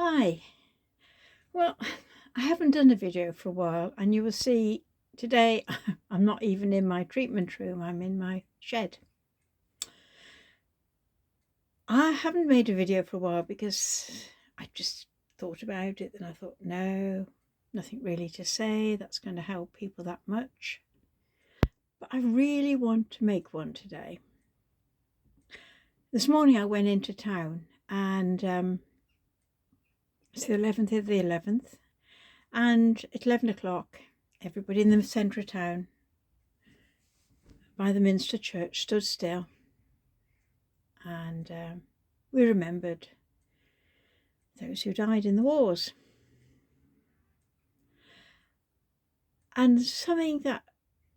Hi. Well, I haven't done a video for a while, and you will see today I'm not even in my treatment room, I'm in my shed. I haven't made a video for a while because I just thought about it, and I thought, no, nothing really to say that's going to help people that much. But I really want to make one today. This morning I went into town, and it's the 11th of the 11th, and at 11 o'clock everybody in the centre of town by the Minster Church stood still, and we remembered those who died in the wars. And something that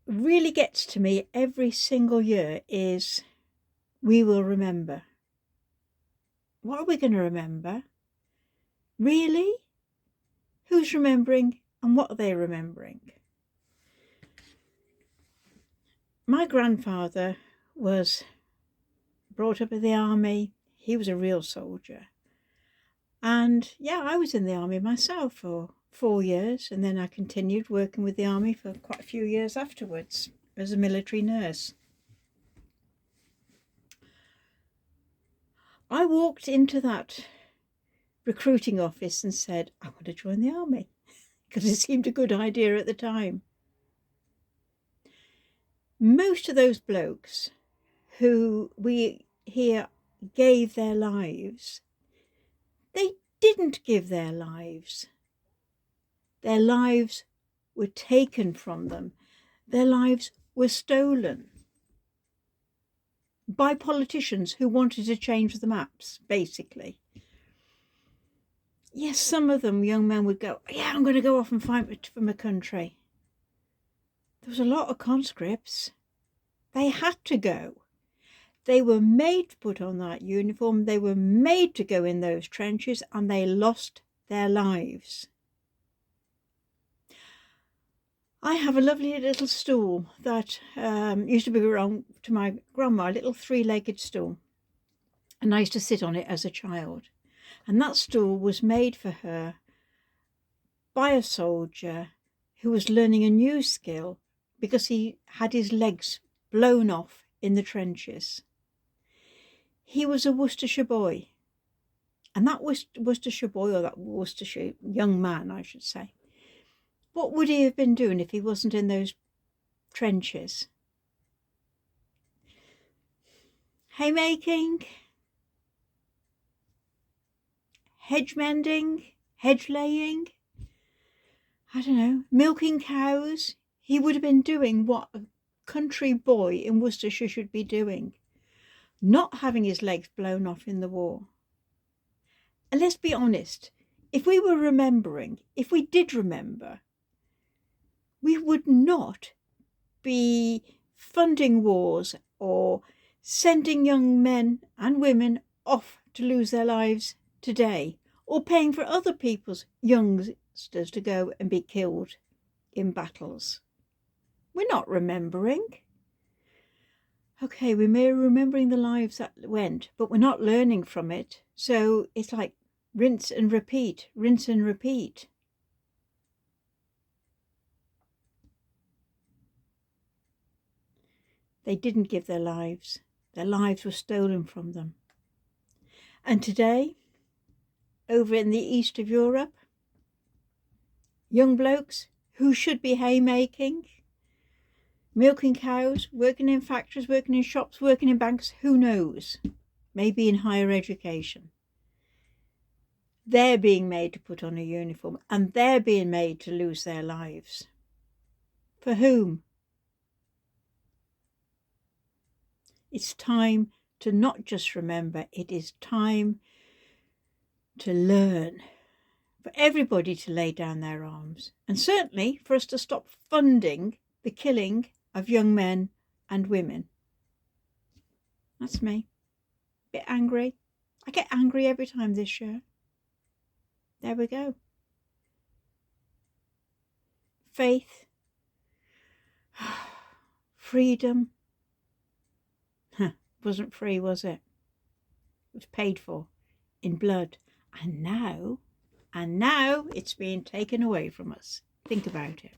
really gets to me every single year is we will remember. What are we going to remember? Really? Who's remembering, and what are they remembering? My grandfather was brought up in the army. He was a real soldier. And yeah, I was in the army myself for 4 years, and then I continued working with the army for quite a few years afterwards as a military nurse. I walked into that recruiting office and said, I want to join the army, because it seemed a good idea at the time. Most of those blokes who we hear gave their lives, they didn't give their lives. Their lives were taken from them. Their lives were stolen by politicians who wanted to change the maps, basically. Yes, some of them, young men, would go, yeah, I'm going to go off and fight for my country. There was a lot of conscripts. They had to go. They were made to put on that uniform. They were made to go in those trenches, and they lost their lives. I have a lovely little stool that used to belong to my grandma, a little 3-legged stool. And I used to sit on it as a child. And that stool was made for her by a soldier who was learning a new skill because he had his legs blown off in the trenches. He was a Worcestershire boy. And that Worcestershire boy, or that Worcestershire young man, I should say, what would he have been doing if he wasn't in those trenches? Haymaking, hedge mending, hedge laying, I don't know, milking cows. He would have been doing what a country boy in Worcestershire should be doing, not having his legs blown off in the war. And let's be honest, if we were remembering, if we did remember, we would not be funding wars or sending young men and women off to lose their lives today, or paying for other people's youngsters to go and be killed in battles. We're not remembering. Okay, we may be remembering the lives that went, but we're not learning from it. So it's like rinse and repeat, rinse and repeat. They didn't give their lives. Their lives were stolen from them. And today, over in the east of Europe, young blokes who should be haymaking, milking cows, working in factories, working in shops, working in banks, who knows, maybe in higher education. They're being made to put on a uniform, and they're being made to lose their lives. For whom? It's time to not just remember, it is time to learn, for everybody to lay down their arms, and certainly for us to stop funding the killing of young men and women. That's me. A bit angry. I get angry every time this year. There we go. Faith. Freedom. Wasn't free, was it? It was paid for in blood. And now and now it's being taken away from us. Think about it.